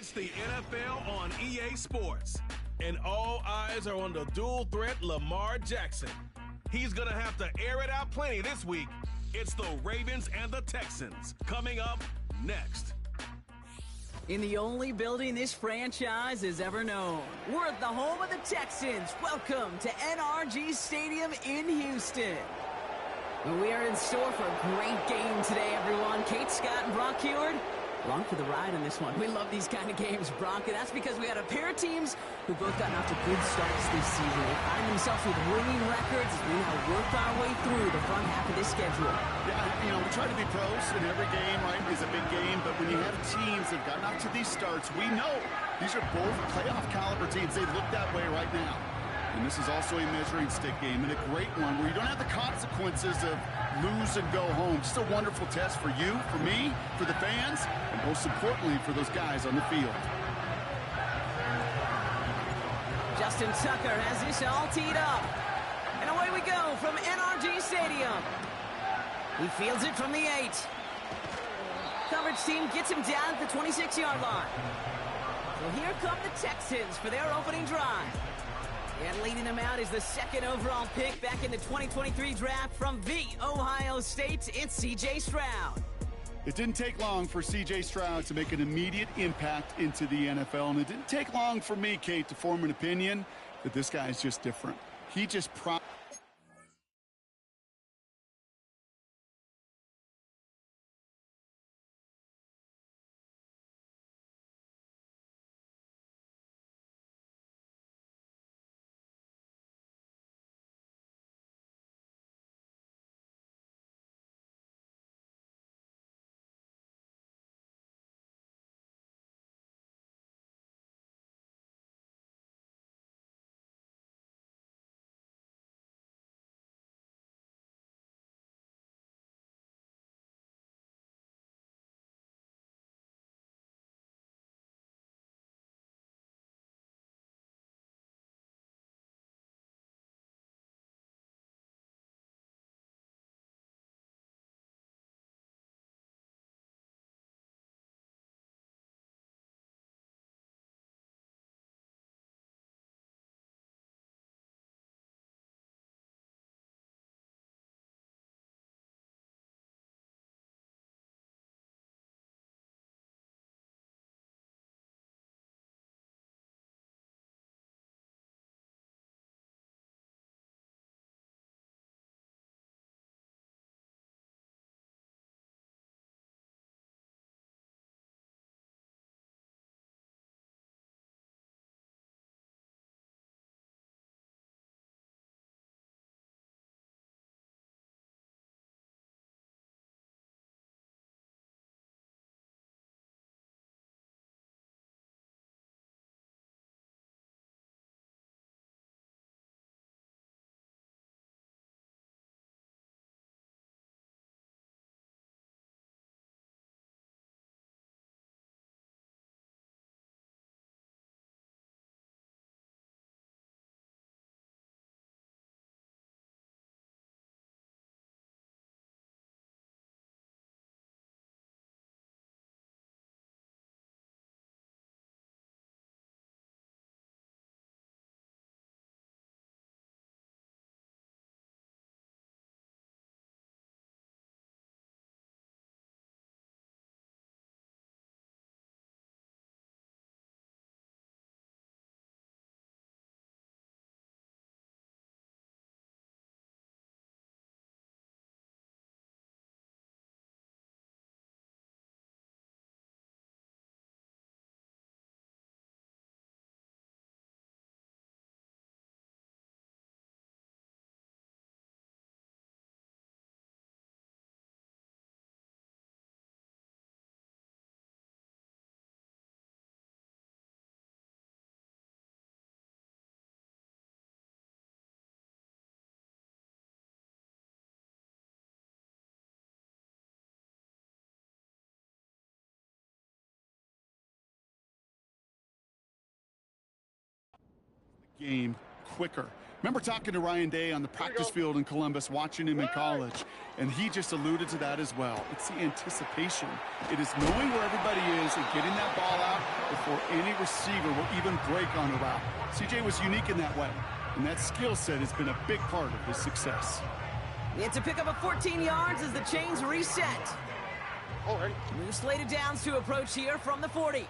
It's the NFL on EA Sports, and all eyes are on the dual threat Lamar Jackson. He's going to have to air it out plenty this week. It's the Ravens and the Texans coming up next. In the only building this franchise has ever known, we're at the home of the Texans. Welcome to NRG Stadium in Houston. We are in store for a great game today, everyone. Kate, Scott, and Brock Heward, along for the ride on this one. We love these kind of games, Brock, and that's because we had a pair of teams who both gotten off to good starts this season. They find themselves with winning records as we now work our way through the front half of this schedule. Yeah, we try to be pros, and every game, right, is a big game, but when you have teams that have gotten off to these starts, we know these are both playoff caliber teams. They look that way right now. And this is also a measuring stick game, and a great one where you don't have the consequences of lose and go home. Just a wonderful test for you, for me, for the fans, and most importantly, for those guys on the field. Justin Tucker has this all teed up. And away we go from NRG Stadium. He fields it from the 8. Coverage team gets him down at the 26-yard line. So here come the Texans for their opening drive. And leading them out is the second overall pick back in the 2023 draft from the Ohio State. It's C.J. Stroud. It didn't take long for C.J. Stroud to make an immediate impact into the NFL. And it didn't take long for me, Kate, to form an opinion that this guy is just different. He just game quicker. Remember talking to Ryan Day on the practice field in Columbus, watching him in college, and he just alluded to that as well. It's the anticipation. It is knowing where everybody is and getting that ball out before any receiver will even break on a route. CJ was unique in that way, and that skill set has been a big part of his success. It's a pickup of 14 yards as the chains reset. New slated downs to approach here from the 40.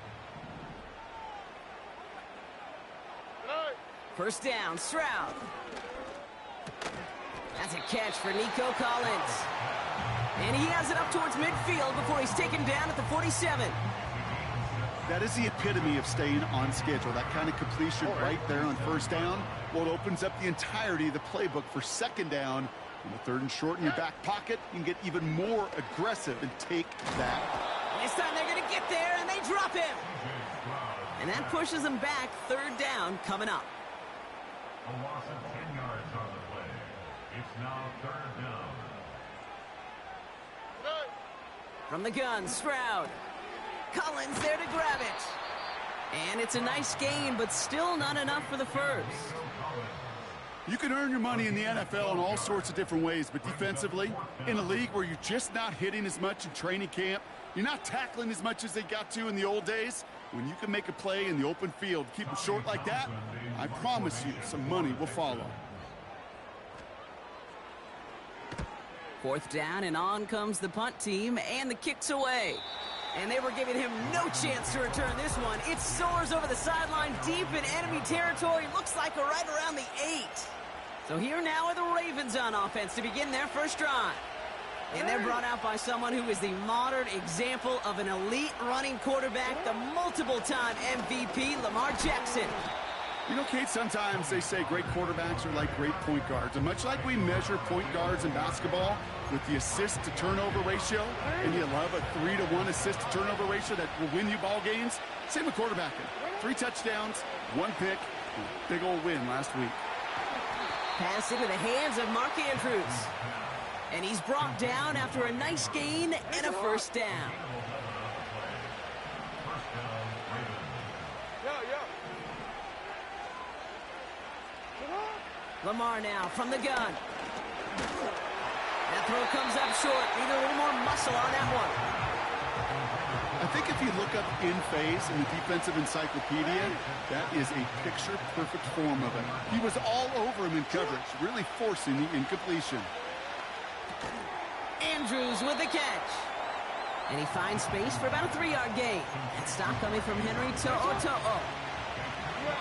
First down, Stroud. That's a catch for Nico Collins. And he has it up towards midfield before he's taken down at the 47. That is the epitome of staying on schedule. That kind of completion right there on first down. Well, it opens up the entirety of the playbook for second down. On the third and short in your back pocket, you can get even more aggressive and take that. This time they're going to get there, and they drop him. And that pushes them back. Third down coming up. A loss of 10 yards on the play. It's now third down. From the gun, Stroud. Collins there to grab it. And it's a nice gain, but still not enough for the first. You can earn your money in the NFL in all sorts of different ways, but defensively, in a league where you're just not hitting as much in training camp, you're not tackling as much as they got to in the old days, when you can make a play in the open field, keep them short like that, I promise you some money will follow. Fourth down, and on comes the punt team, and the kick's away. And they were giving him no chance to return this one. It soars over the sideline deep in enemy territory. Looks like right around the 8. So here now are the Ravens on offense to begin their first drive. And they're brought out by someone who is the modern example of an elite running quarterback, the multiple-time MVP, Lamar Jackson. You know, Kate, sometimes they say great quarterbacks are like great point guards. And much like we measure point guards in basketball with the assist-to-turnover ratio, and you love a 3-to-1 assist-to-turnover ratio that will win you ball games, same with quarterbacking. 3 touchdowns, 1 pick, and a big old win last week. Pass into the hands of Mark Andrews. And he's brought down after a nice gain and a first down. Lamar now from the gun. That throw comes up short. Need a little more muscle on that one. I think if you look up in phase in the defensive encyclopedia, that is a picture-perfect form of it. He was all over him in coverage, really forcing the incompletion. Andrews with the catch. And he finds space for about a 3-yard gain. That stop coming from Henry To'o.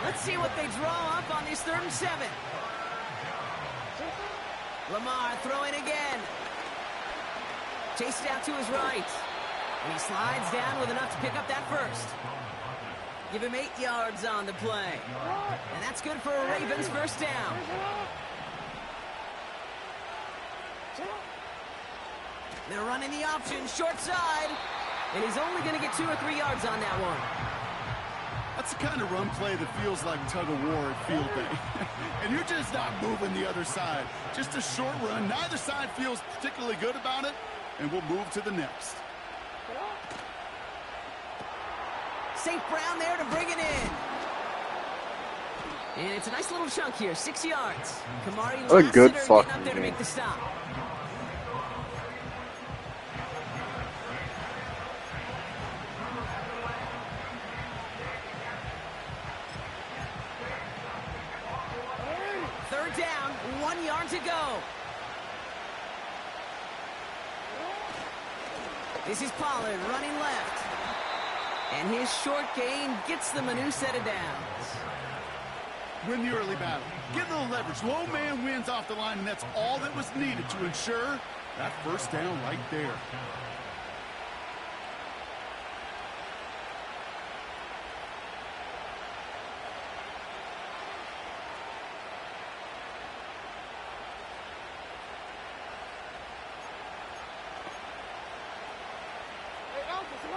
Let's see what they draw up on this 3rd and 7. Lamar throwing again. Chased out to his right. And he slides down with enough to pick up that first. Give him 8 yards on the play. And that's good for a Ravens first down. They're running the option, short side. And he's only going to get 2 or 3 yards on that one. That's the kind of run play that feels like tug-of-war at field day. And you're just not moving the other side. Just a short run. Neither side feels particularly good about it. And we'll move to the next. St. Brown there to bring it in. And it's a nice little chunk here, 6 yards. Kamari A good Lassiter fucking getting up there to game. make the stop. Third down, 1 yard to go. This is Pollard running left. And his short gain gets them a new set of downs. Win the early battle. Get a little leverage. Low man wins off the line, and that's all that was needed to ensure that first down right there.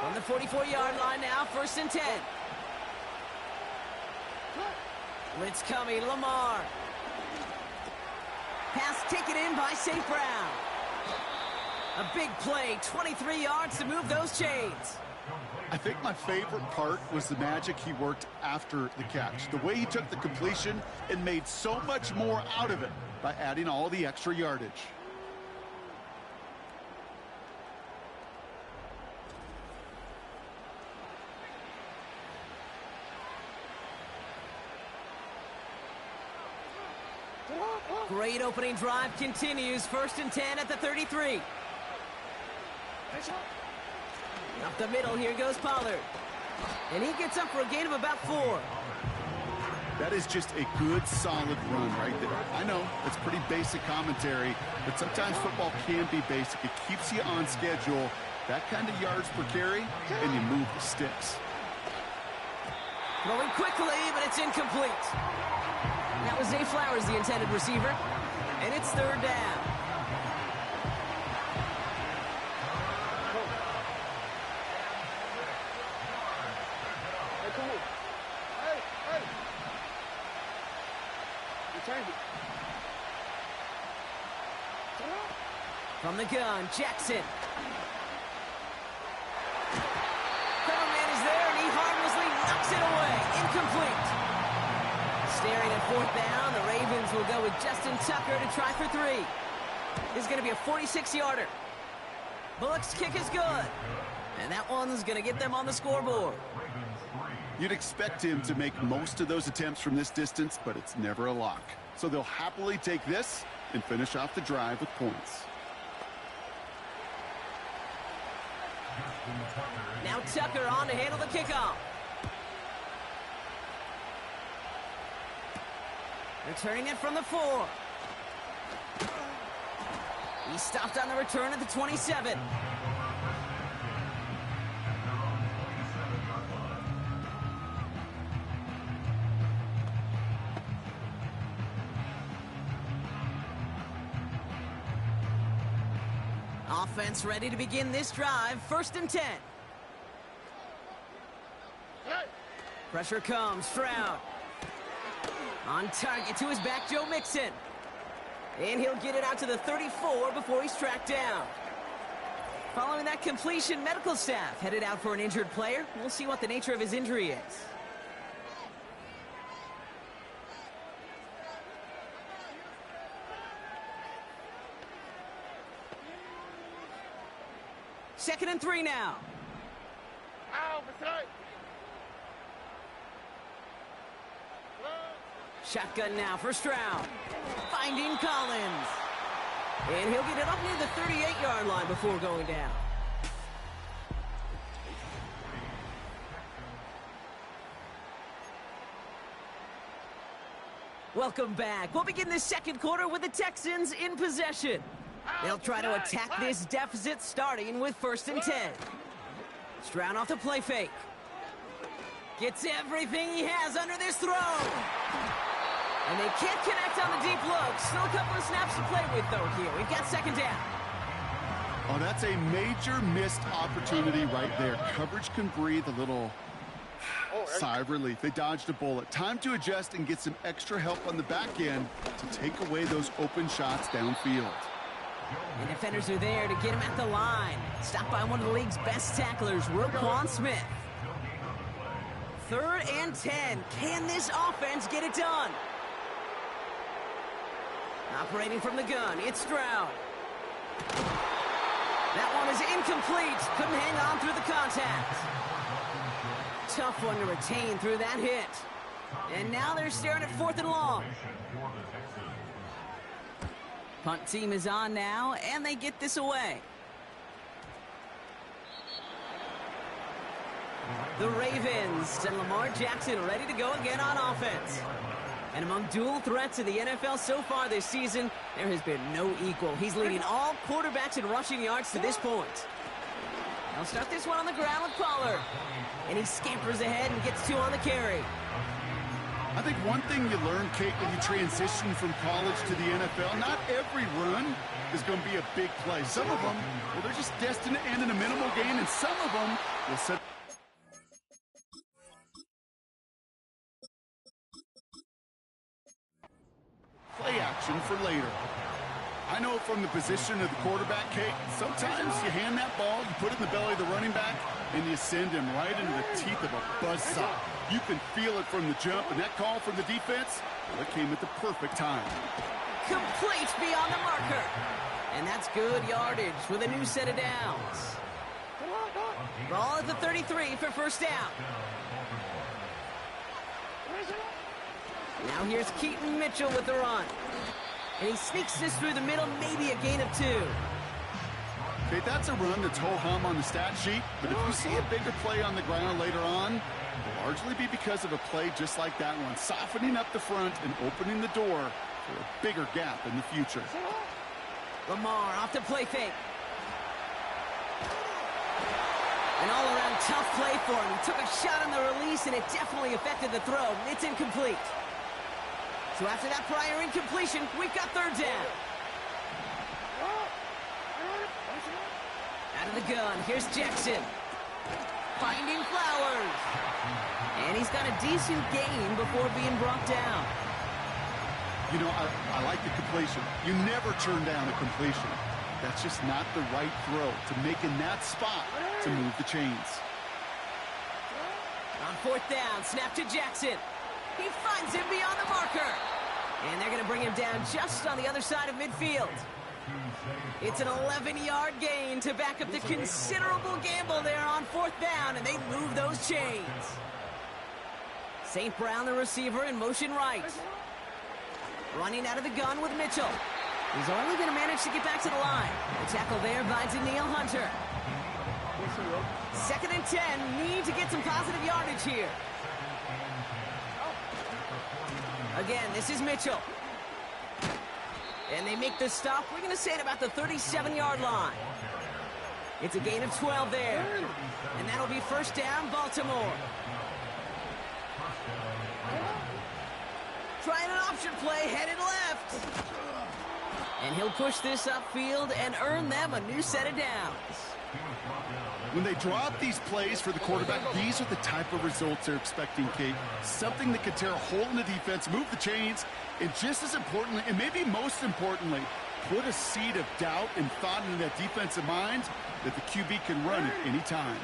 On the 44-yard line now, 1st and 10. Blitz coming, Lamar. Pass taken in by St. Brown. A big play, 23 yards to move those chains. I think my favorite part was the magic he worked after the catch. The way he took the completion and made so much more out of it by adding all the extra yardage. Great opening drive continues. 1st and 10 at the 33. Up the middle, here goes Pollard. And he gets up for a gain of about 4. That is just a good, solid run right there. I know, it's pretty basic commentary, but sometimes football can be basic. It keeps you on schedule. That kind of yards per carry, and you move the sticks. Throwing quickly, but it's incomplete. That was Zay Flowers, the intended receiver. And it's 3rd down. From the gun, Jackson. Coverman is there, and he harmlessly knocks it away. Incomplete. Staring at 4th down, the Ravens will go with Justin Tucker to try for 3. This is going to be a 46-yarder. Bullock's kick is good. And that one's going to get them on the scoreboard. You'd expect him to make most of those attempts from this distance, but it's never a lock. So they'll happily take this and finish off the drive with points. Now Tucker on to handle the kickoff. Returning it from the 4. He stopped on the return at the 27. Offense ready to begin this drive. 1st and 10. Pressure comes. Stroud. On target to his back, Joe Mixon. And he'll get it out to the 34 before he's tracked down. Following that completion, medical staff headed out for an injured player. We'll see what the nature of his injury is. Second and 3 now. Shotgun now for Stroud. Finding Collins. And he'll get it up near the 38-yard line before going down. Welcome back. We'll begin this second quarter with the Texans in possession. They'll try to attack this deficit starting with 1st and 10. Stroud off the play fake. Gets everything he has under this throw. And they can't connect on the deep look. Still a couple of snaps to play with, though, here. We've got 2nd down. Oh, that's a major missed opportunity right there. Coverage can breathe a little sigh of relief. They dodged a bullet. Time to adjust and get some extra help on the back end to take away those open shots downfield. And defenders are there to get him at the line. Stopped by one of the league's best tacklers, Roquan Smith. 3rd and 10. Can this offense get it done? Operating from the gun, it's Stroud. That one is incomplete. Couldn't hang on through the contact. Tough one to retain through that hit. And now they're staring at 4th and long. Punt team is on now, and they get this away. The Ravens and Lamar Jackson ready to go again on offense. And among dual threats in the NFL so far this season, there has been no equal. He's leading all quarterbacks in rushing yards to this point. They'll start this one on the ground with Pollard. And he scampers ahead and gets 2 on the carry. I think one thing you learn, Kate, when you transition from college to the NFL, not every run is going to be a big play. Some of them, well, they're just destined to end in a minimal gain, and some of them will set play action for later. I know from the position of the quarterback, Kate, sometimes you hand that ball, you put it in the belly of the running back, and you send him right into the teeth of a buzzsaw. You can feel it from the jump, and that call from the defense, well, it came at the perfect time. Complete beyond the marker. And that's good yardage with a new set of downs. Ball at the 33 for first down. Now here's Keaton Mitchell with the run. And he sneaks this through the middle, maybe a gain of 2. Okay, that's a run that's ho-hum on the stat sheet, but if you see a bigger play on the ground later on, it'll largely be because of a play just like that one, softening up the front and opening the door for a bigger gap in the future. Lamar off the play fake. An all-around tough play for him. He took a shot on the release, and it definitely affected the throw. It's incomplete. So after that prior incompletion, we've got third down. Out of the gun, here's Jackson. Finding Flowers. And he's got a decent gain before being brought down. You know, I like the completion. You never turn down a completion. That's just not the right throw to make in that spot to move the chains. On fourth down, snap to Jackson. He finds him beyond the marker. And they're going to bring him down just on the other side of midfield. It's an 11-yard gain to back up the considerable gamble there on fourth down, and they move those chains. St. Brown, the receiver, in motion right. Running out of the gun with Mitchell. He's only going to manage to get back to the line. The tackle there by Daniil Hunter. 2nd and 10. Need to get some positive yardage here. Again, this is Mitchell. And they make the stop. We're going to say at about the 37-yard line. It's a gain of 12 there. And that'll be first down, Baltimore. Trying an option play, headed left. And he'll push this upfield and earn them a new set of downs. When they draw up these plays for the quarterback, these are the type of results they're expecting, Kate. Something that can tear a hole in the defense, move the chains, and just as importantly, and maybe most importantly, put a seed of doubt and thought into that defensive mind that the QB can run at any time.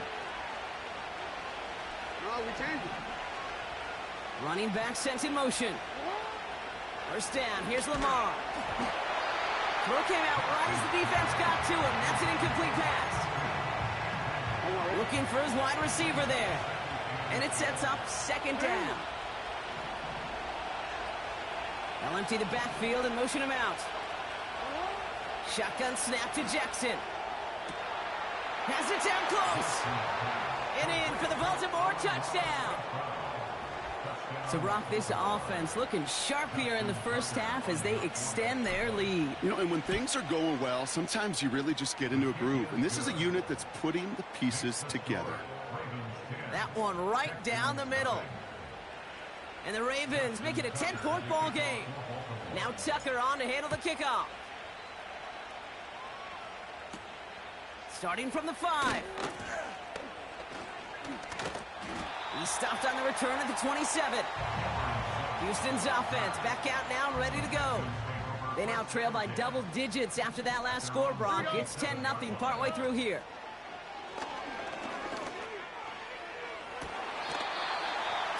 Running back sent in motion. First down, here's Lamar. Throw came out right as the defense got to him. That's an incomplete pass. Looking for his wide receiver there. And it sets up second down. They'll empty the backfield and motion him out. Shotgun snap to Jackson. Has it down close. And in for the Baltimore touchdown. So, Brock, this offense looking sharp here in the first half as they extend their lead. You know, and when things are going well, sometimes you really just get into a groove. And this is a unit that's putting the pieces together. That one right down the middle. And the Ravens make it a 10-point ball game. Now Tucker on to handle the kickoff. Starting from the 5. He stopped on the return at the 27. Houston's offense back out now, ready to go. They now trail by double digits after that last score, Brock. It's 10-0 partway through here.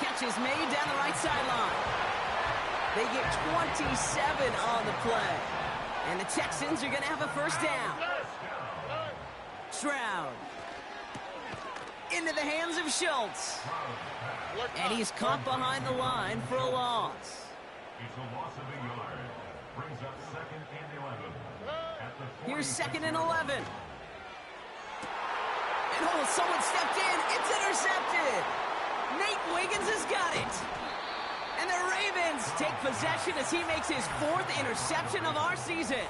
Catch is made down the right sideline. They get 27 on the play. And the Texans are going to have a first down. Stroud. Into the hands of Schultz. And he's caught behind the line for a loss. It's a loss of a yard. Brings up 2nd and 11. Here's 2nd and 11. And oh, someone stepped in. It's intercepted. Nate Wiggins has got it. And the Ravens take possession as he makes his 4th interception of our season.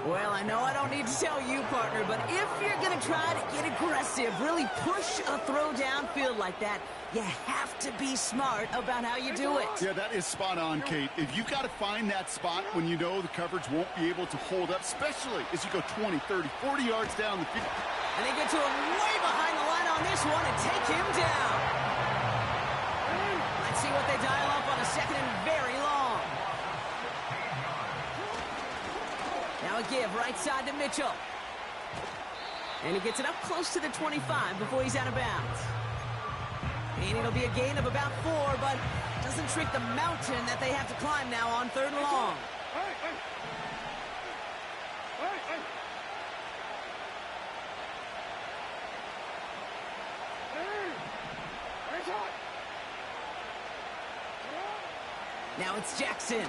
Well, I know I don't need to tell you, partner, but if you're going to try to get aggressive, really push a throw downfield like that, you have to be smart about how you do it. Yeah, that is spot on, Kate. If you've got to find that spot when you know the coverage won't be able to hold up, especially as you go 20, 30, 40 yards down the field. And they get to him way behind the line on this one and take him down. Let's see what they dial up on a 2nd and very long. Now a give right side to Mitchell. And he gets it up close to the 25 before he's out of bounds. And it'll be a gain of about 4, but doesn't shrink the mountain that they have to climb now on 3rd and long. Now it's Jackson.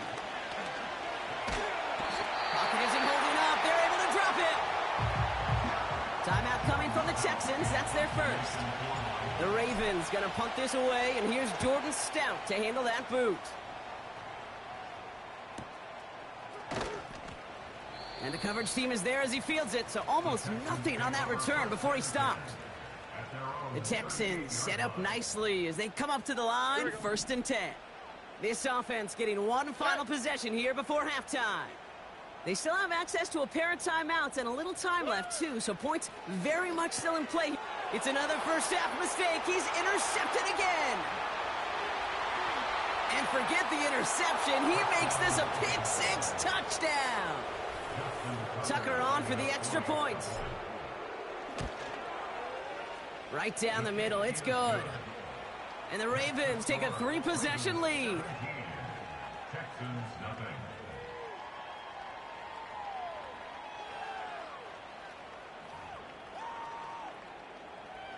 Pocket isn't holding up. They're able to drop it. Timeout coming from the Texans. That's their first. The Ravens going to punt this away, and here's Jordan Stout to handle that boot. And the coverage team is there as he fields it, so almost nothing on that return before he stopped. The Texans set up nicely as they come up to the line, 1st and 10. This offense getting one final possession here before halftime. They still have access to a pair of timeouts and a little time left, too, so points very much still in play. It's another first half mistake. He's intercepted again. And forget the interception. He makes this a pick-6 touchdown. Tucker on for the extra point. Right down the middle. It's good. And the Ravens take a 3-possession lead. Texans nothing.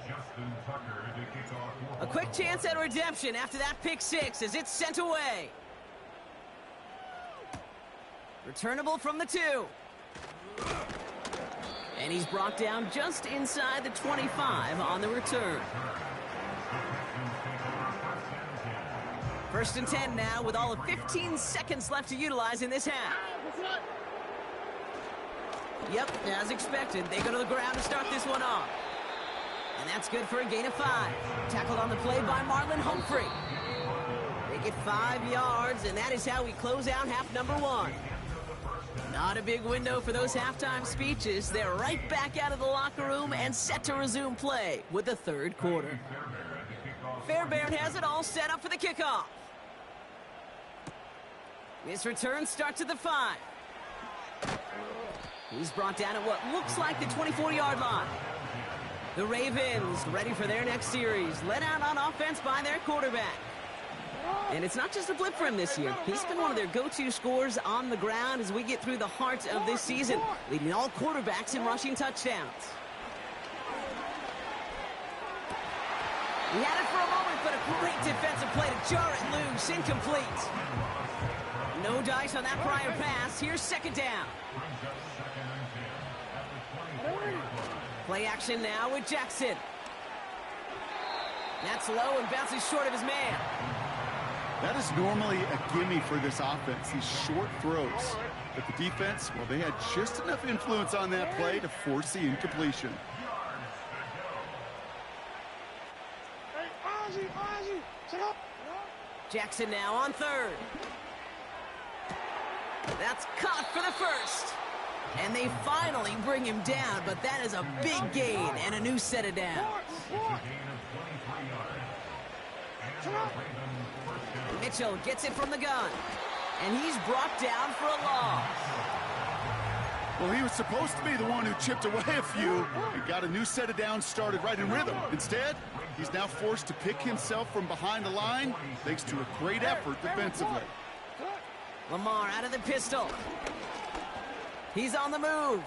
Justin Tucker to kick off. A quick chance at redemption after that pick-6 as it's sent away. Returnable from the 2. And he's brought down just inside the 25 on the return. 1st and 10 now with all of 15 seconds left to utilize in this half. Yep, as expected, they go to the ground to start this one off. And that's good for a gain of 5. Tackled on the play by Marlon Humphrey. They get 5 yards, and that is how we close out half number 1. Not a big window for those halftime speeches. They're right back out of the locker room and set to resume play with the 3rd quarter. Fairbairn has it all set up for the kickoff. This return starts at the 5. He's brought down at what looks like the 24-yard line. The Ravens ready for their next series, led out on offense by their quarterback. And it's not just a blip for him this year. He's been one of their go-to scorers on the ground as we get through the heart of this season, leading all quarterbacks in rushing touchdowns. He had it for a moment, but a great defensive play to jar it loose, incomplete. No dice on that prior pass. Here's 2nd down. Play action now with Jackson. That's low and bounces short of his man. That is normally a gimme for this offense, these short throws. But the defense, well, they had just enough influence on that play to force the incompletion. Jackson now on 3rd. That's caught for the 1st. And they finally bring him down, but that is a big gain and a new set of downs. Mitchell gets it from the gun, and he's brought down for a loss. Well, he was supposed to be the one who chipped away a few and got a new set of downs started right in rhythm. Instead, he's now forced to pick himself from behind the line thanks to a great effort defensively. Lamar out of the pistol. He's on the move.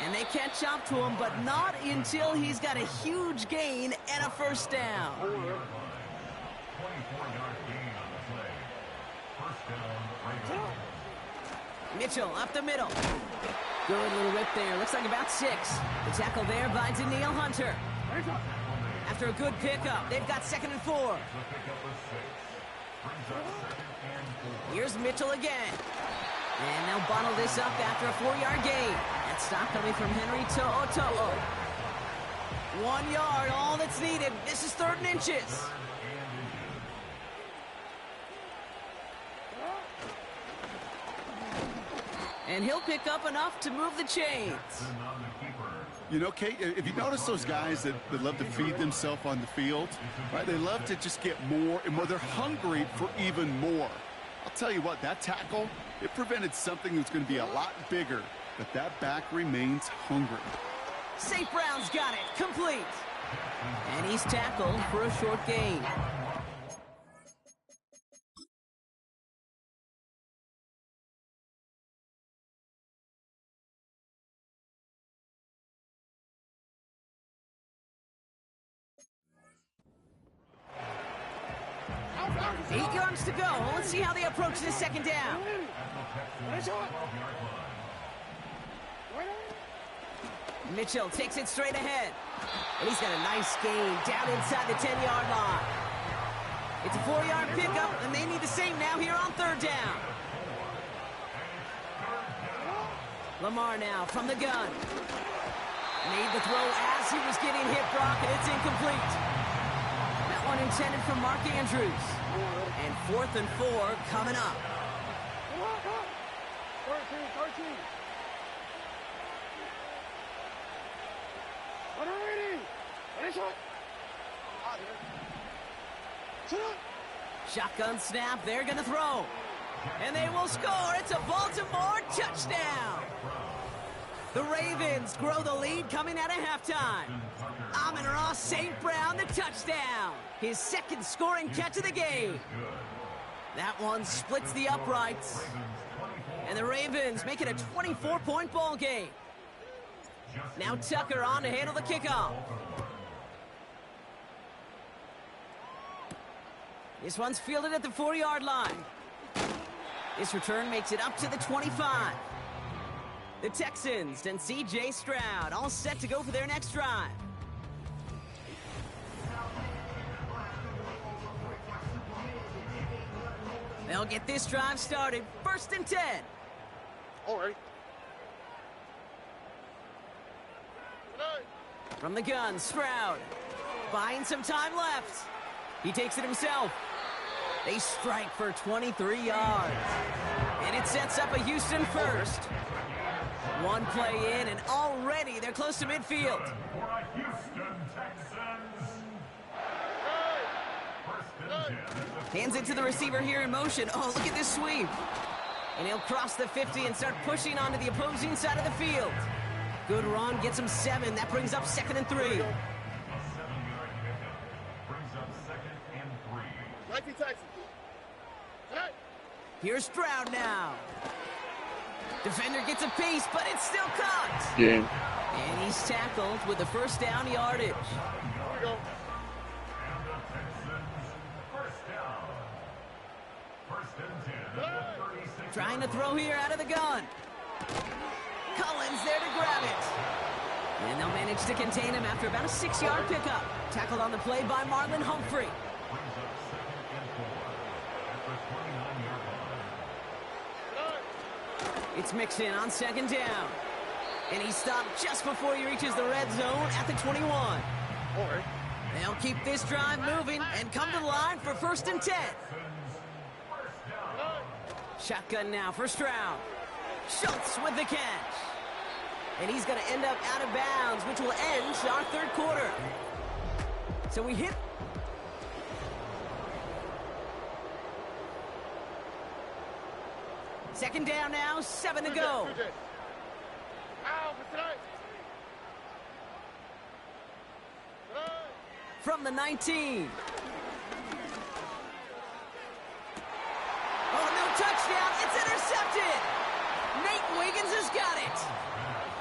And they catch up to him, but not until he's got a huge gain and a 1st down. 24-yard gain on the play. 1st down, Ravens. Mitchell up the middle. Good little whip there. Looks like about 6. The tackle there by Daniil Hunter. After a good pickup, they've got 2nd and 4. Here's Mitchell again. And they'll bottle this up after a 4-yard gain. That stop coming from Henry To'oto'o. 1 yard, all that's needed. This is 3rd and inches. And he'll pick up enough to move the chains. You know, Kate, if you notice those guys that love to feed themselves on the field, right? They love to just get more and more. They're hungry for even more. I'll tell you what, that tackle, it prevented something that's going to be a lot bigger, but that back remains hungry. St. Brown's got it, complete. And he's tackled for a short gain. Eight yards to go. Let's see how they approach this second down. Mitchell takes it straight ahead. And he's got a nice gain down inside the 10-yard line. It's a 4-yard pickup, and they need the same now here on third down. Lamar now from the gun. Made the throw as he was getting hit, Brock, and it's incomplete. That one intended for Mark Andrews. And 4th and 4 coming up. 13. Shotgun snap, they're going to throw. And they will score. It's a Baltimore touchdown. The Ravens grow the lead coming out of halftime. Amon-Ra St. Brown, the touchdown. His second scoring catch of the game. That one splits the uprights. And the Ravens make it a 24-point ball game. Now Tucker on to handle the kickoff. This one's fielded at the 4-yard line. This return makes it up to the 25. The Texans and C.J. Stroud all set to go for their next drive. They'll get this drive started. 1st and 10. All right. From the gun, Stroud. Buying some time left. He takes it himself. They strike for 23 yards. And it sets up a Houston first. One play in, and already they're close to midfield. Hands it to the receiver here in motion. Oh, look at this sweep. And he'll cross the 50 and start pushing onto the opposing side of the field. Good run, gets him 7. That brings up 2nd and 3. Here's Stroud now. Defender gets a piece, but it's still caught. Game. And he's tackled with the first down yardage. Trying to throw here out of the gun. Collins there to grab it. And they'll manage to contain him after about a 6-yard pickup. Tackled on the play by Marlon Humphrey. It's Mixon on 2nd down. And he stopped just before he reaches the red zone at the 21. They'll keep this drive moving and come to the line for 1st and 10. Shotgun now for Stroud. Schultz with the catch. And he's going to end up out of bounds, which will end our 3rd quarter. So we hit. Second down now, 7 to go. From the 19. Oh, no touchdown. It's intercepted. Nate Wiggins has got it.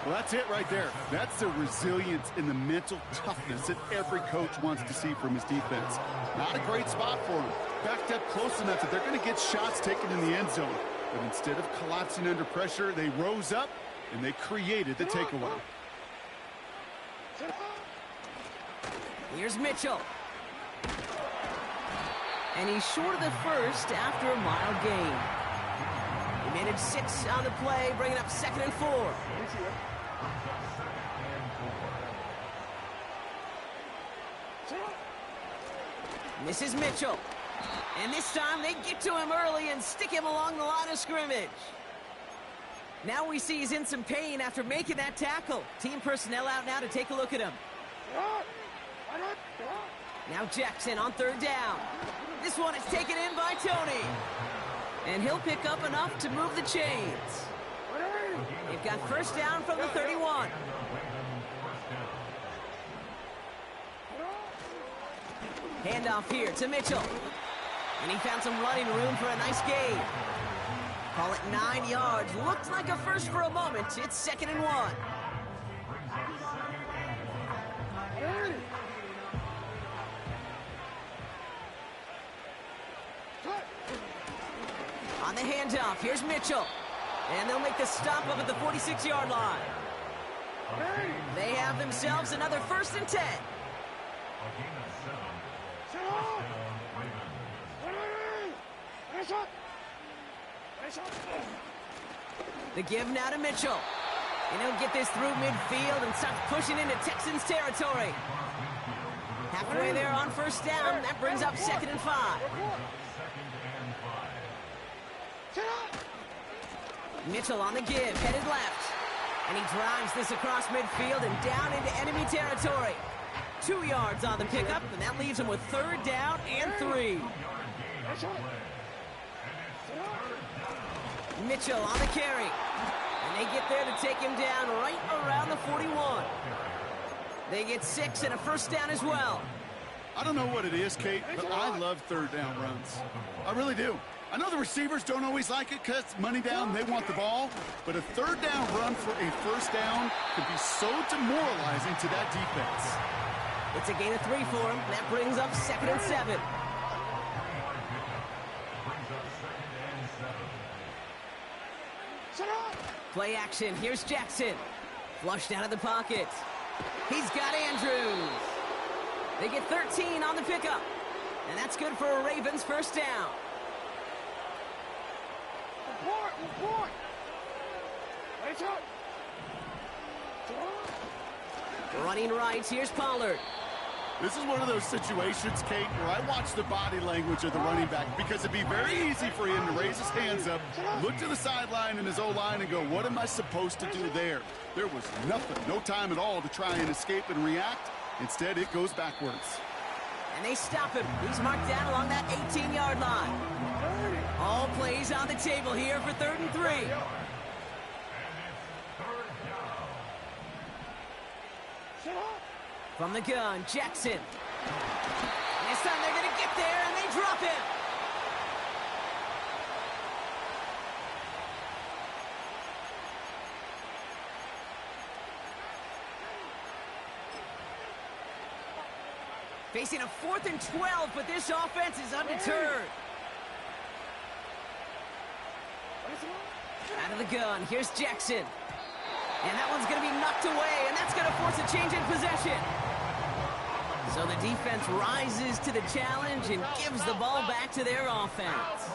Well, that's it right there. That's the resilience and the mental toughness that every coach wants to see from his defense. Not a great spot for him. Backed up close enough that they're going to get shots taken in the end zone. But instead of collapsing under pressure, they rose up and they created the takeaway. Here's Mitchell. And he's short of the first after a mild gain. He managed 6 on the play, bringing up 2nd and 4. This is Mitchell. And this time they get to him early and stick him along the line of scrimmage. Now we see he's in some pain after making that tackle. Team personnel out now to take a look at him. Now Jackson on 3rd down. This one is taken in by Tony. And he'll pick up enough to move the chains. They've got first down from the 31. Handoff here to Mitchell. And he found some running room for a nice gain. Call it 9 yards. Looked like a first for a moment. It's 2nd and 1. On the handoff, here's Mitchell. And they'll make the stop up at the 46-yard line. They have themselves another 1st and 10. The give now to Mitchell. And he'll get this through midfield and starts pushing into Texans territory. Halfway there on first down. That brings up 2nd and 5. Mitchell on the give, headed left. And he drives this across midfield and down into enemy territory. 2 yards on the pickup, and that leaves him with 3rd down and 3. Mitchell on the carry. And they get there to take him down right around the 41. They get 6 and a first down as well. I don't know what it is, Kate, but I love 3rd down runs. I really do. I know the receivers don't always like it because money down, they want the ball, but a 3rd down run for a first down could be so demoralizing to that defense. It's a gain of 3 for him. That brings up 2nd and 7. Play action. Here's Jackson. Flushed out of the pocket. He's got Andrews. They get 13 on the pickup. And that's good for a Ravens first down. Report. Running right. Here's Pollard. This is one of those situations, Kate, where I watch the body language of the running back because it'd be very easy for him to raise his hands up, look to the sideline in his O-line and go, what am I supposed to do there? There was nothing, no time at all to try and escape and react. Instead, it goes backwards. And they stop him. He's marked down along that 18-yard line. All plays on the table here for 3rd and 3. From the gun, Jackson. And this time they're going to get there, and they drop him. Facing a 4th and 12, but this offense is undeterred. Out of the gun, here's Jackson. And that one's going to be knocked away, and that's going to force a change in possession. So the defense rises to the challenge and gives the ball back to their offense.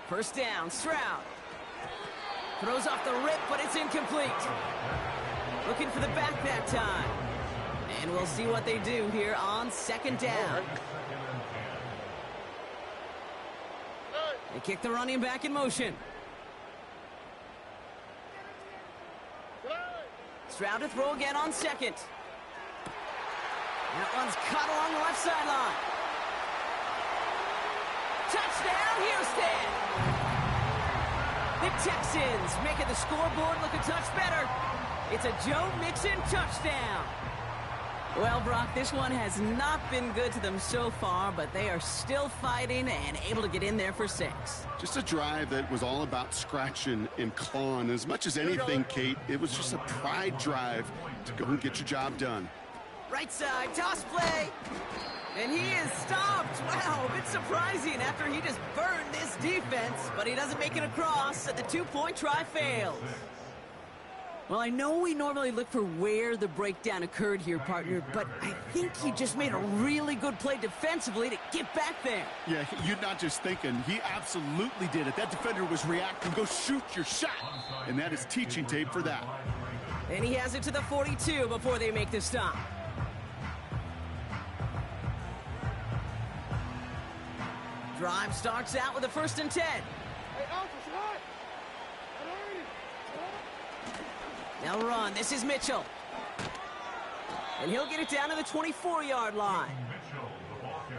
First down, Stroud. Throws off the rip, but it's incomplete. Looking for the back that time. And we'll see what they do here on 2nd down. They kick the running back in motion. Stroud to throw again on 2nd. That one's caught along the left sideline. Touchdown, Houston! The Texans making the scoreboard look a touch better. It's a Joe Mixon touchdown. Well, Brock, this one has not been good to them so far, but they are still fighting and able to get in there for 6. Just a drive that was all about scratching and clawing. As much as anything, Kate, it was just a pride drive to go and get your job done. Right side, toss play. And he is stopped. Wow, a bit surprising after he just burned this defense, but he doesn't make it across, and the 2-point try fails. Well, I know we normally look for where the breakdown occurred here, partner, but I think he just made a really good play defensively to get back there. Yeah, you're not just thinking. He absolutely did it. That defender was reacting. Go shoot your shot. And that is teaching tape for that. And he has it to the 42 before they make the stop. Drive starts out with a 1st and 10. Now run. This is Mitchell. And he'll get it down to the 24-yard line.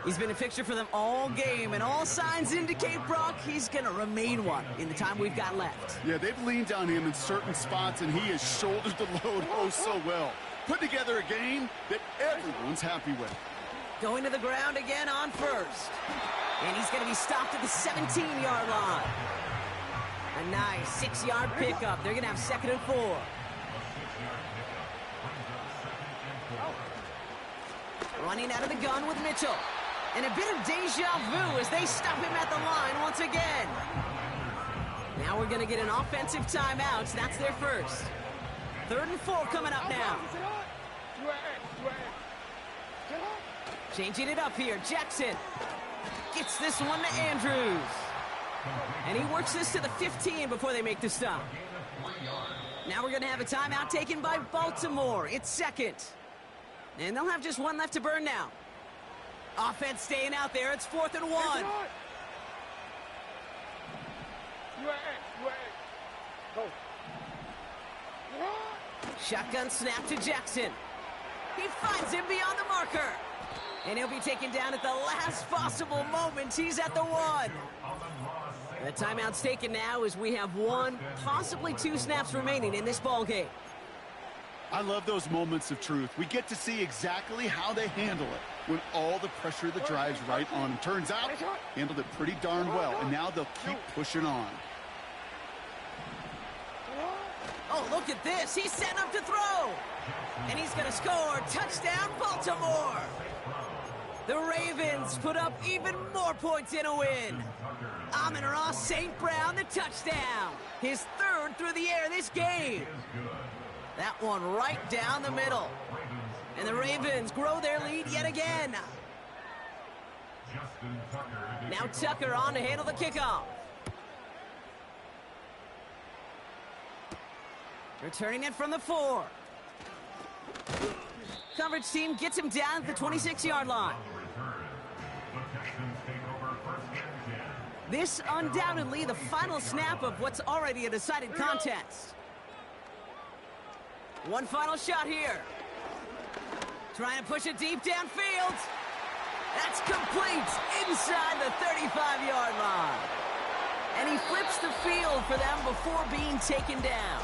He's been a fixture for them all game, and all signs indicate, Brock, he's going to remain one in the time we've got left. Yeah, they've leaned on him in certain spots, and he has shouldered the load oh so well. Put together a game that everyone's happy with. Going to the ground again on first. And he's going to be stopped at the 17-yard line. A nice 6-yard pickup. They're going to have 2nd and 4. Running out of the gun with Mitchell. And a bit of deja vu as they stop him at the line once again. Now we're going to get an offensive timeout. That's their first. 3rd and 4 coming up now. Changing it up here. Jackson gets this one to Andrews. And he works this to the 15 before they make the stop. Now we're going to have a timeout taken by Baltimore. It's 2nd. And they'll have just one left to burn now. Offense staying out there. It's 4th and 1. Shotgun snap to Jackson. He finds him beyond the marker. And he'll be taken down at the last possible moment. He's at the 1. The timeout's taken now as we have 1, possibly 2 snaps remaining in this ball game. I love those moments of truth. We get to see exactly how they handle it when all the pressure of the drive's right on them. Turns out, handled it pretty darn well, and now they'll keep pushing on. Oh, look at this. He's setting up to throw. And he's going to score. Touchdown, Baltimore. The Ravens put up even more points in a win. Amon-Ra St. Brown, the touchdown. His 3rd through the air this game. That one right down the middle. And the Ravens grow their lead yet again. Now Tucker on to handle the kickoff. Returning it from the 4. Coverage team gets him down at the 26-yard line. This undoubtedly the final snap of what's already a decided contest. One final shot here. Trying to push it deep downfield. That's complete inside the 35-yard line. And he flips the field for them before being taken down.